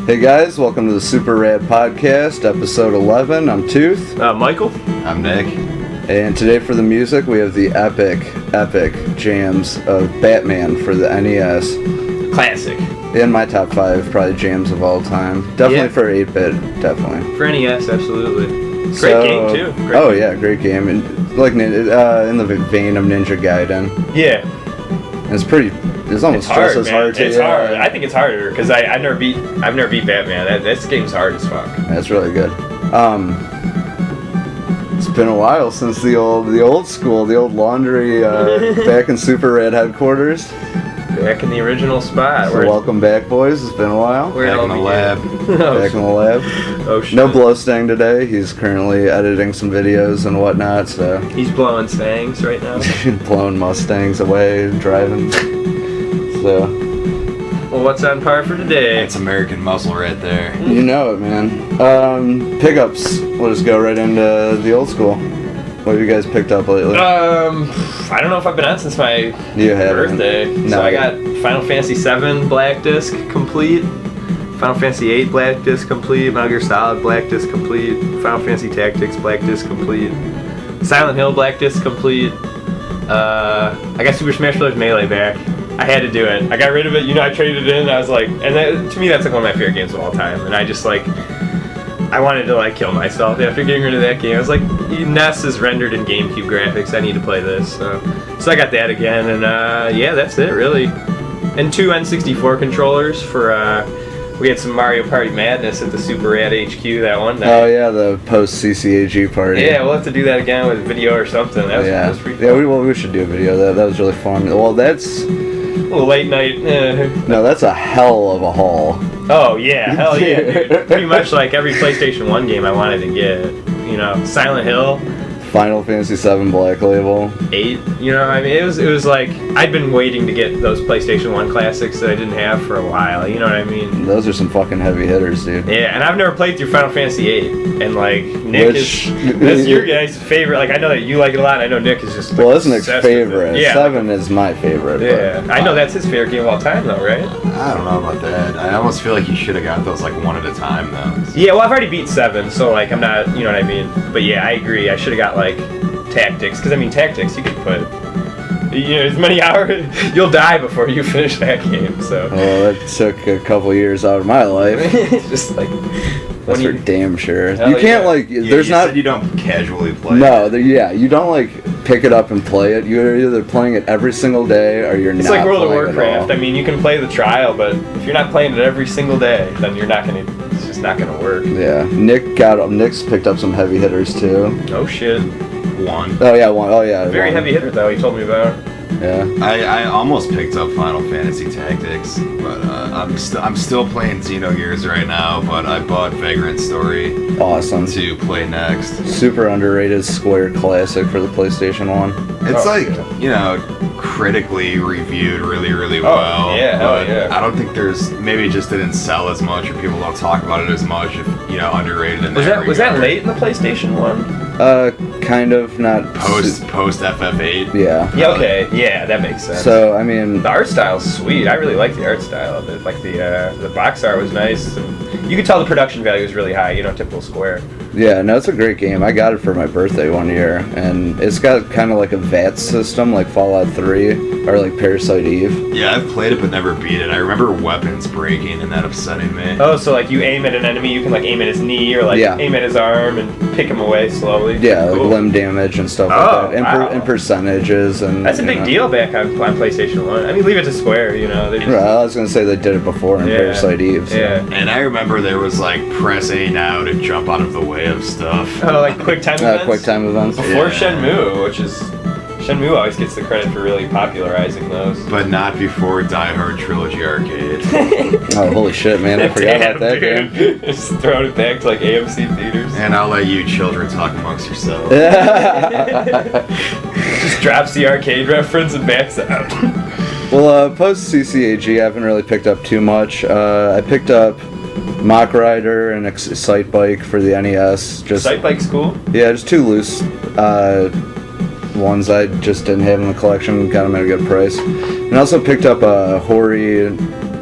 Hey guys, welcome to the SuperRad Podcast, episode 11. I'm Tooth. Michael. I'm Nick. And today for the music, we have the epic jams of Batman for the NES. Classic. In my top 5, probably jams of all time. Definitely for 8-bit, definitely. For NES, absolutely. Great game, too. Great game. And, like, in the vein of Ninja Gaiden. Yeah. It's almost just as hard to... It's hard. I think it's harder, because I've never beat Batman. This game's hard as fuck. That's really good. It's been a while since the old school, the old laundry back in SuperRad headquarters. Back in the original spot. So welcome back, boys. It's been a while. Back in the lab. Back in the lab. Oh shit. No Blowstang today. He's currently editing some videos and whatnot. So he's blowing Stangs right now. Blowing Mustangs away, driving. So. Well, what's on par for today? That's American muscle right there. You know it, man. Pickups. We'll just go right into the old school. What have you guys picked up lately? I don't know if I've been on since my birthday. No. So I got Final Fantasy VII Black Disc complete, Final Fantasy VIII Black Disc complete, Metal Gear Solid Black Disc complete, Final Fantasy Tactics Black Disc complete, Silent Hill Black Disc complete. I got Super Smash Bros. Melee back. I had to do it. I got rid of it. I traded it in. I was like, to me that's like one of my favorite games of all time. And I just I wanted to kill myself after getting rid of that game. I was like, NES is rendered in GameCube graphics. I need to play this. So I got that again, and that's it really. And 2 N64 controllers for. We had some Mario Party Madness at the SuperRad HQ that one night. Oh yeah, the post CCAG party. Yeah, we'll have to do that again with video or something. That was pretty fun. Yeah, we should do a video. That was really fun. Well, that's a little late night. No, that's a hell of a haul. Oh yeah, hell yeah, dude. Pretty much like every PlayStation 1 game I wanted to get. Silent Hill, Final Fantasy VII Black Label, 8. It was like I'd been waiting to get those PlayStation 1 classics that I didn't have for a while. You know what I mean? Those are some fucking heavy hitters, dude. Yeah, and I've never played through Final Fantasy 8, and Nick that's your guys' favorite. I know that you like it a lot. I know Nick is just that's Nick's favorite. Yeah. 7 is my favorite. Yeah, but I know that's his favorite game of all time, though, right? I don't know about that. I almost feel like you should have got those one at a time, though. Yeah, well, I've already beat 7, so I'm not. You know what I mean? But yeah, I agree. I should have got Tactics, because Tactics you could put as many hours. You'll die before you finish that game. So. Well, that took a couple years out of my life. It's just that's for damn sure. You can't there's not. Said you don't casually play. No, you don't pick it up and play it. You're either playing it every single day or you're not. It's like World of Warcraft. You can play the trial, but if you're not playing it every single day, then you're not gonna. It's just not gonna work. Yeah, Nick's picked up some heavy hitters too. Oh shit. 1. Oh yeah, 1. Oh yeah. Very heavy hitter though. He told me about. Yeah. I almost picked up Final Fantasy Tactics, but I'm still playing Xenogears right now. But I bought Vagrant Story. Awesome. To play next. Super underrated Square classic for the PlayStation 1. It's critically reviewed really, really well. Oh, yeah, but hell yeah. I don't think maybe it just didn't sell as much, or people don't talk about it as much. Underrated in that. Was that late in the PlayStation 1? Kind of, not post FF8. Yeah. Yeah. Okay. Yeah, that makes sense. So the art style's sweet. I really like the art style of it. The box art was nice. And you could tell the production value was really high. Typical Square. Yeah, no, it's a great game. I got it for my birthday one year, and it's got kind of like a VAT system, like Fallout 3 or like Parasite Eve. Yeah, I've played it but never beat it. I remember weapons breaking and that upsetting me. Oh, so you aim at an enemy, you can aim at his knee or aim at his arm and pick him away slowly. Yeah, cool. Limb damage and stuff like that, and percentages and. That's a big deal back on PlayStation 1. Leave it to Square. I was gonna say they did it before in Parasite Eve. So. Yeah. And I remember there was press A now to jump out of the way of stuff. Oh, quick time events? Quick time events. Before Shenmue, which is... Shenmue always gets the credit for really popularizing those. But not before Die Hard Trilogy Arcade. Oh, holy shit, man. I forgot about that game. Just throwing it back to AMC theaters. And I'll let you children talk amongst yourselves. Just drops the arcade reference and backs out. Well, post CCAG, I haven't really picked up too much. I picked up Mach Rider and Excite Bike for the NES. Excite Bike's cool. Yeah, just 2 loose ones I just didn't have in the collection. Got them at a good price. And I also picked up a Hori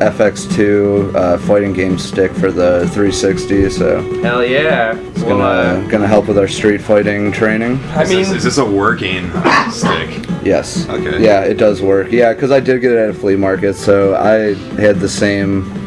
FX2 fighting game stick for the 360. So hell yeah, it's gonna help with our street fighting training. Is this a working stick? Yes. Okay. Yeah, it does work. Yeah, because I did get it at a flea market, so I had the same.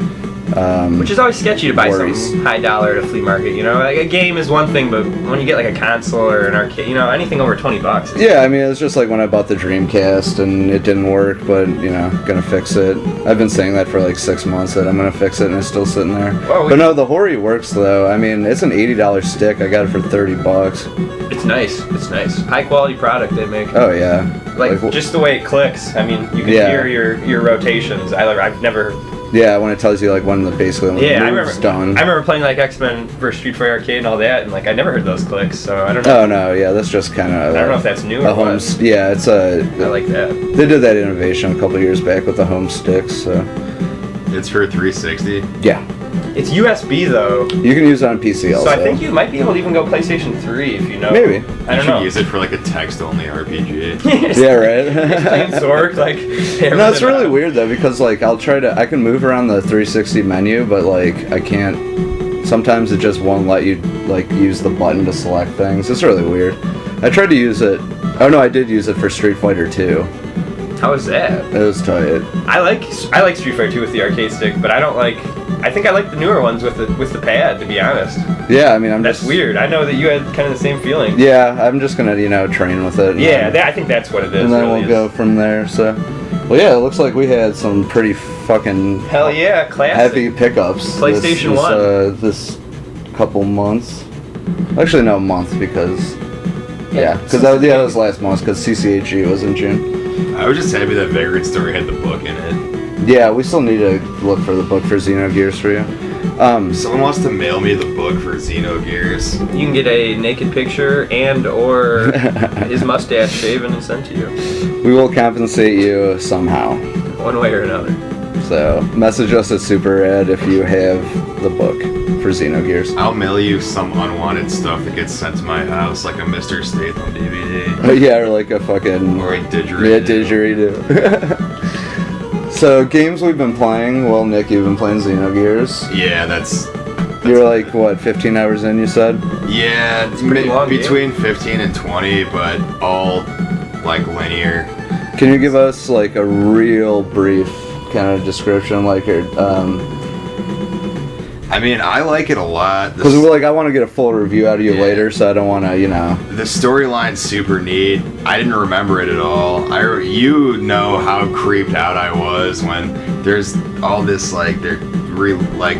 Which is always sketchy to buy worries. something high dollar at a flea market, you know? Like a game is one thing, but when you get like a console or an arcade, you know, anything over $20. Yeah, I mean, it's just like when I bought the Dreamcast and it didn't work, but, you know, gonna fix it. I've been saying that for like 6 months, that I'm gonna fix it, and it's still sitting there. Well, but no, the Hori works, though. I mean, it's an $80 stick. I got it for $30. It's nice. It's nice. High quality product they make. Oh, yeah. Like just the way it clicks. I mean, you can hear your rotations. I've never... Yeah, when it tells you like when the move's done. I remember playing like X-Men vs Street Fighter Arcade and all that, and like I never heard those clicks, so I don't know. Oh no, yeah, that's just kind of. I don't know if that's new or what. Yeah, it's a. I like that. They did that innovation a couple years back with the home sticks. So. It's for 360. Yeah. It's USB though. You can use it on PC also. So I think you might be able to even go PlayStation 3 if you know. Maybe. I don't know. Use it for like a text-only RPG. Yeah, right. Playing Zork, like. No, it's really weird though, because like I can move around the 360 menu, but like I can't. Sometimes it just won't let you like use the button to select things. It's really weird. I tried to use it. Oh no, I did use it for Street Fighter 2. How was that? It was tight. I like Street Fighter 2 with the arcade stick, but I think I like the newer ones with the pad, to be honest. Yeah, I mean, That's weird. I know that you had kind of the same feeling. Yeah, I'm just gonna, train with it. Yeah, I think that's what it is. And then really we'll go from there. So, well, yeah, it looks like we had some pretty fucking hell yeah, classic heavy pickups. PlayStation 1. This couple months. Actually, no, month because that was last month because CCHG was in June. I was just happy that Vagrant Story had the book in it. Yeah, we still need to look for the book for Xenogears for you. Someone wants to mail me the book for Xenogears. You can get a naked picture or his mustache shaven and sent to you. We will compensate you somehow. One way or another. So, message us at SuperRad if you have the book for Xenogears. I'll mail you some unwanted stuff that gets sent to my house, like a Mr. Statham DVD. Oh, yeah, or like a fucking... Or a didgeridoo. Yeah, didgeridoo. So, games we've been playing, well, Nick, you've been playing Xenogears. Yeah, that's You're like, what, 15 hours in, you said? Yeah, it's between 15 and 20, but all, like, linear. Can you give us, like, a real brief kind of description, like, I mean, I like it a lot. Because I want to get a full review out of you later, so I don't want to, The storyline's super neat. I didn't remember it at all. You know how creeped out I was when there's all this, like,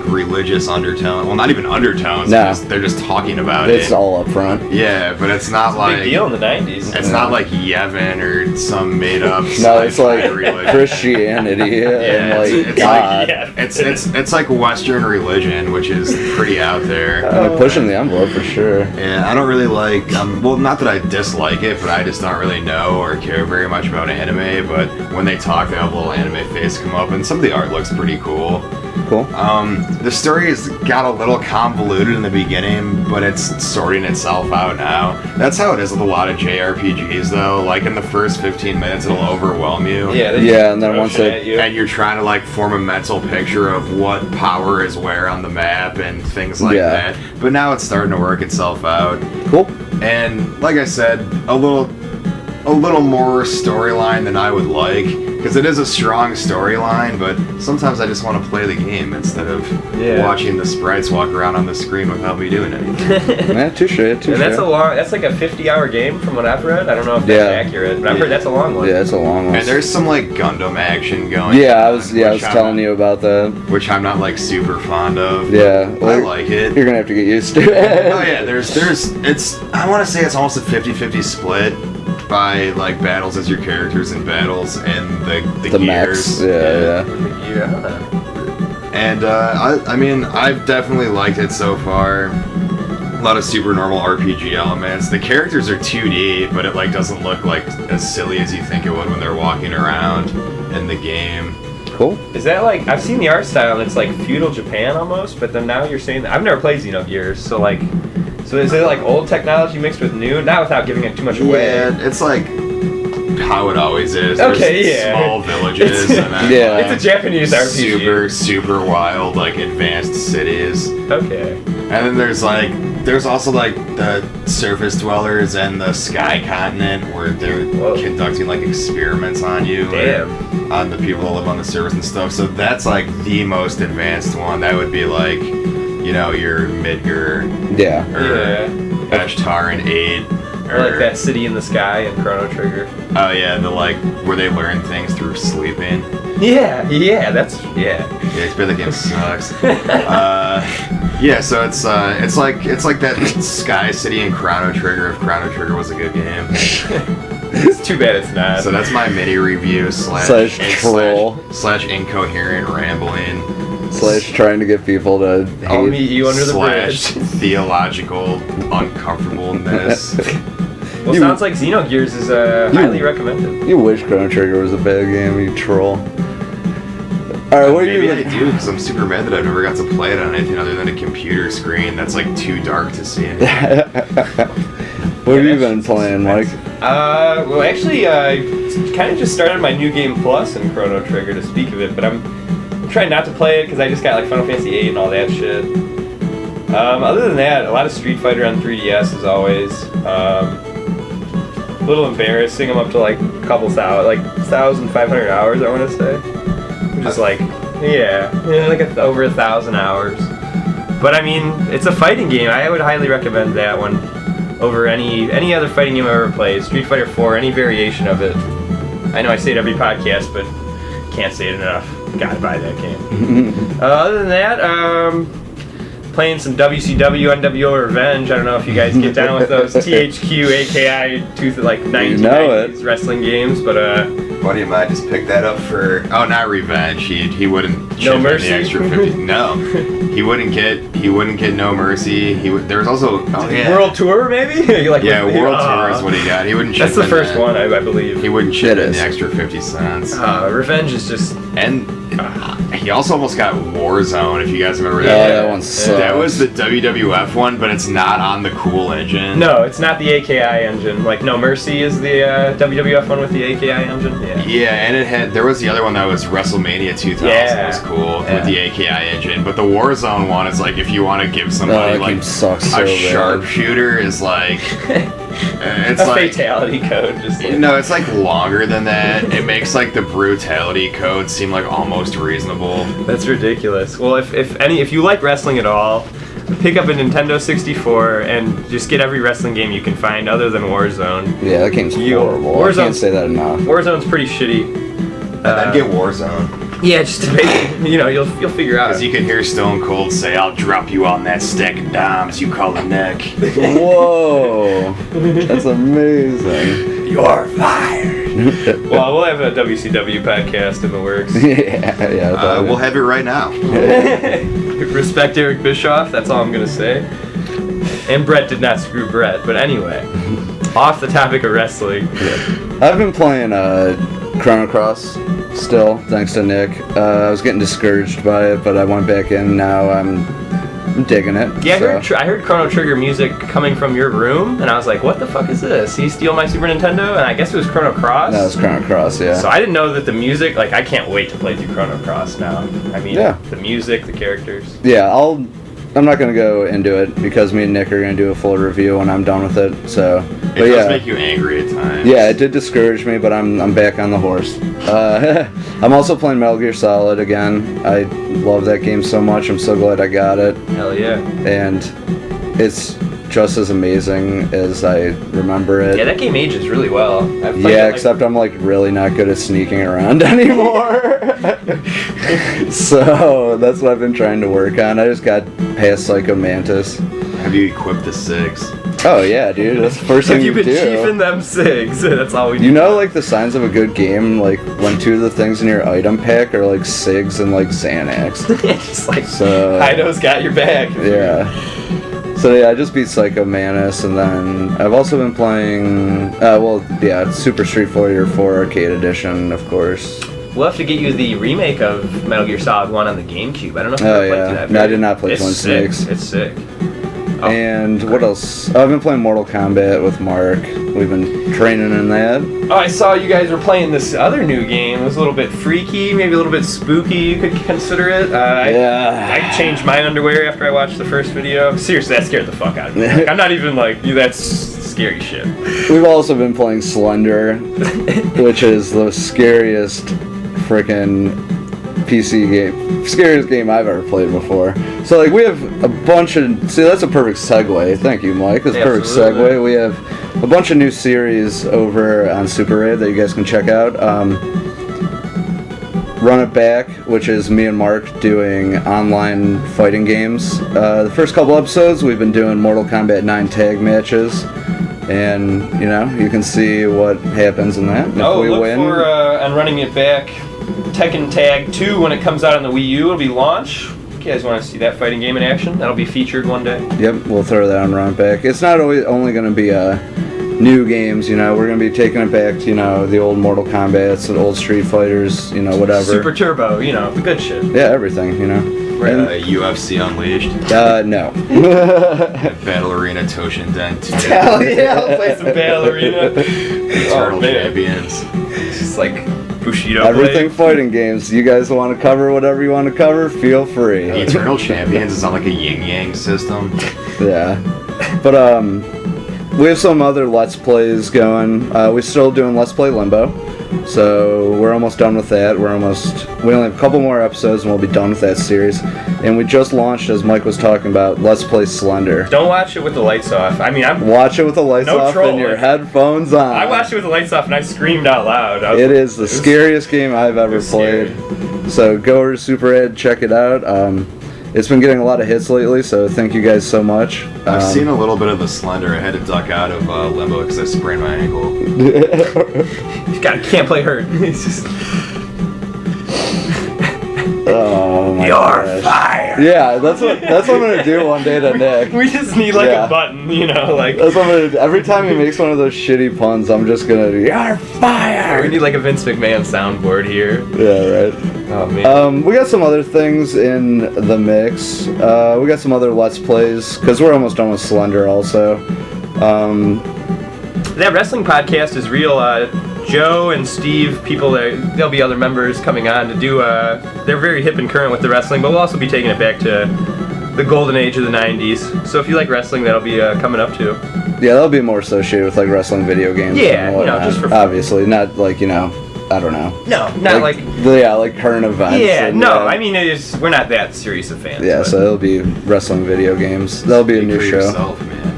religious undertone. Well, not even undertones. No. They're just talking about it. It's all up front. Yeah, but it's not like... Big deal in the 90s. It's not like Yevon or some made-up No, it's like religion. Christianity and like God. It's like Western religion, which is pretty out there. Pushing the envelope for sure. Yeah, I don't really like... well, not that I dislike it, but I just don't really know or care very much about anime, but when they talk, they have a little anime face come up, and some of the art looks pretty cool. Cool. The story has got a little convoluted in the beginning, but it's sorting itself out now. That's how it is with a lot of JRPGs, though. Like, in the first 15 minutes, it'll overwhelm you. Yeah, and then once and you're trying to, like, form a mental picture of what power is where on the map and things like that. But now it's starting to work itself out. Cool. And, like I said, a little more storyline than I would like, because it is a strong storyline, but sometimes I just want to play the game instead of watching the sprites walk around on the screen without me doing anything. Yeah, touche. And that's like a 50-hour game from what I've read. I don't know if that's accurate, but I've heard that's a long one. Yeah, it's a long one. And there's some like Gundam action going on. I was telling you about that. Which I'm not like super fond of. Yeah. I like it. You're gonna have to get used to it. Oh yeah, I want to say it's almost a 50-50 split by like battles as your characters in battles and the gears. Mechs. Yeah. And I mean, I've definitely liked it so far. A lot of super normal RPG elements. The characters are 2D, but it like doesn't look like as silly as you think it would when they're walking around in the game. Cool. Is that like, I've seen the art style and it's like feudal Japan almost, but then now you're saying that I've never played Xenogears, so So is it like old technology mixed with new? Not without giving it too much away. Yeah, it's like how it always is. Okay, There's small villages and then it's a Japanese RPG. super wild, like advanced cities. Okay. And then there's also like the surface dwellers and the sky continent where they're conducting like experiments on you. Damn. On the people that live on the surface and stuff. So that's like the most advanced one. That would be like, you know, your Midgar. Yeah. Or Ashtar and 8. Or like that city in the sky in Chrono Trigger. Oh yeah, the like where they learn things through sleeping. Yeah, that's Yeah, it's been the game sucks. Yeah, so it's like that Sky City in Chrono Trigger if Chrono Trigger was a good game. It's too bad it's not. So that's my mini review slash troll slash incoherent rambling slash trying to get people to I'll meet you under the slash bridge. Theological uncomfortableness. Well, sounds like Xenogears is highly recommended. You wish Chrono Trigger was a bad game, you troll. Alright, what maybe are you... I do, because I'm super mad that I've never got to play it on anything other than a computer screen that's like too dark to see anything. What have you been playing, Mike? Well, actually, I kind of just started my New Game Plus in Chrono Trigger to speak of it, but I'm trying not to play it because I just got like Final Fantasy 8 and all that shit. Other than that, a lot of Street Fighter on 3DS as always. A little embarrassing. I'm up to like a couple thousand, like 1,500 hours, I want to say. Which is like, like over 1,000 hours. But I mean, it's a fighting game. I would highly recommend that one over any other fighting game I've ever played. Street Fighter 4, any variation of it. I know I say it every podcast, but can't say it enough. Gotta buy that game. Other than that, playing some WCW NWO Revenge. I don't know if you guys get down with those THQ AKI 1990s wrestling games, but a buddy of mine just picked that up for not Revenge. He wouldn't chip in the extra 50. No, he wouldn't get No Mercy. There was also World Tour maybe. World Tour is what he got. He wouldn't. That's the first one, I believe. He wouldn't chip in the extra 50 cents. Revenge is just he also almost got Warzone, if you guys remember that. Yeah, that one sucks. That was the WWF one, but it's not on the cool engine. No, it's not the AKI engine. Like No Mercy is the WWF one with the AKI engine. Yeah, and there was the other one that was WrestleMania 2000. That was cool with the AKI engine. But the Warzone one is like if you want to give somebody like a sharpshooter is like. It's a fatality code. No, it's like longer than that. It makes like the brutality code seem like almost reasonable. That's ridiculous. Well, if you like wrestling at all, pick up a Nintendo 64 and just get every wrestling game you can find other than Warzone. Yeah, that game's horrible. I can't say that enough. Warzone pretty shitty. I'd get Warzone. Yeah, just to make you'll figure out. Because you can hear Stone Cold say, "I'll drop you on that stack of dimes you call a neck." Whoa, that's amazing. You're fired. Well, we'll have a WCW podcast in the works. Yeah. We'll have it right now. Respect Eric Bischoff. That's all I'm gonna say. And Brett did not screw Brett. But anyway, off the topic of wrestling. I've been playing Chrono Cross still, thanks to Nick. I was getting discouraged by it, but I went back in. Now I'm digging it. Yeah, I heard Chrono Trigger music coming from your room, and I was like, what the fuck is this? He steal my Super Nintendo? And I guess it was Chrono Cross? No, it was Chrono Cross, yeah. So I didn't know that the music, I can't wait to play through Chrono Cross now. I mean, the music, the characters. Yeah, I'm not going to go into it because me and Nick are going to do a full review when I'm done with it, so... It does make you angry at times. Yeah, it did discourage me, but I'm back on the horse. I'm also playing Metal Gear Solid again. I love that game so much. I'm so glad I got it. Hell yeah. And it's just as amazing as I remember it. Yeah, that game ages really well. Except I'm really not good at sneaking around anymore. So that's what I've been trying to work on. I just got past Psycho Mantis. Have you equipped the SIGs? Oh yeah, dude. That's the first thing you do. You've been chiefing them SIGs. That's all we do. You know, the signs of a good game, when two of the things in your item pack are SIGs and Xanax. Just Hido's got your back. Yeah. So yeah, I just beat Psycho Mantis, and then I've also been playing, Super Street Fighter 4 Arcade Edition, of course. We'll have to get you the remake of Metal Gear Solid 1 on the GameCube. I don't know if you ever played through that. No, I did not play Twin Snakes. It's sick. Oh. And what else? I've been playing Mortal Kombat with Mark. We've been training in that. Oh, I saw you guys were playing this other new game. It was a little bit freaky, maybe a little bit spooky, you could consider it. I changed my underwear after I watched the first video. Seriously, that scared the fuck out of me. Like, I'm not even like, that's scary shit. We've also been playing Slender, which is the scariest frickin' PC game, scariest game I've ever played before. So like we have a bunch of, see that's a perfect segue. Thank you, Mike. That's a perfect segue. We have a bunch of new series over on SuperRad that you guys can check out. Run It Back, which is me and Mark doing online fighting games. The first couple episodes we've been doing Mortal Kombat 9 tag matches. And, you know, you can see what happens in that. And if we win, for, on Running It Back, Tekken Tag 2, when it comes out on the Wii U, it'll be launch. If you guys want to see that fighting game in action, that'll be featured one day. Yep, we'll throw that on Run It Back. It's not only going to be new games, you know, we're going to be taking it back to, you know, the old Mortal Kombats, the old Street Fighters, you know, whatever. Super Turbo, you know, the good shit. Yeah, everything, you know. UFC Unleashed. No. Battle Arena Toshinden 2. Hell yeah, I'll play some Battle Arena. Eternal Champions. It's just like Bushido. Everything fighting games. You guys want to cover whatever you want to cover? Feel free. Eternal Champions is on like a yin-yang system. Yeah. But, we have some other Let's Plays going. We're still doing Let's Play Limbo. So we're almost done with that. We only have a couple more episodes and we'll be done with that series. And we just launched, as Mike was talking about, Let's Play Slender. Don't watch it with the lights off. I mean, watch it with the lights off and your headphones on. I watched it with the lights off and I screamed out loud. It is the scariest game I've ever played. So go over to SuperRad, check it out. It's been getting a lot of hits lately, so thank you guys so much. I've seen a little bit of the Slender. I had to duck out of Limbo because I sprained my ankle. You can't play hurt. It's just... Oh my You're fired! Yeah, that's what I'm gonna do one day to Nick. We just need like a button, you know, like... That's what I'm gonna do. Every time he makes one of those shitty puns, I'm just gonna do, You're fired! We need like a Vince McMahon soundboard here. Yeah, right. Oh, man. We got some other things in the mix. We got some other Let's Plays, because we're almost done with Slender also. That wrestling podcast is real. Joe and Steve, there'll be other members coming on to do, they're very hip and current with the wrestling, but we'll also be taking it back to the golden age of the 90s. So if you like wrestling, that'll be coming up too. Yeah, that'll be more associated with like wrestling video games. Yeah, you know, just for fun. Obviously, not like, you know, I don't know. No, not like like current events. Yeah, I mean, we're not that serious of fans. Yeah, so it'll be wrestling video games. That'll be a new show. Yourself, man.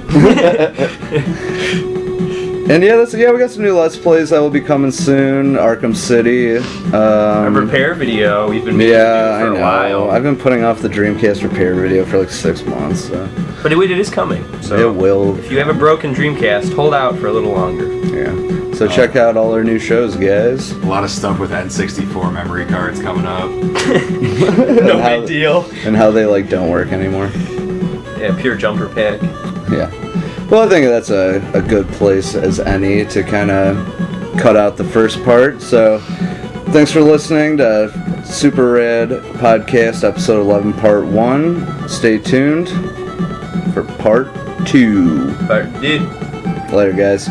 And we got some new Let's Plays that will be coming soon. Arkham City. A repair video we've been making for a while. I've been putting off the Dreamcast repair video for like 6 months. So. But it is coming. So it will. If you have a broken Dreamcast, hold out for a little longer. Yeah. So check out all our new shows, guys. A lot of stuff with N64 memory cards coming up. No big deal. And how they like don't work anymore. Yeah, pure jumper pack. Yeah. Well, I think that's a good place as any to kind of cut out the first part. So, thanks for listening to SuperRad Podcast, Episode 11, Part 1. Stay tuned for Part 2. Part 2. Later, guys.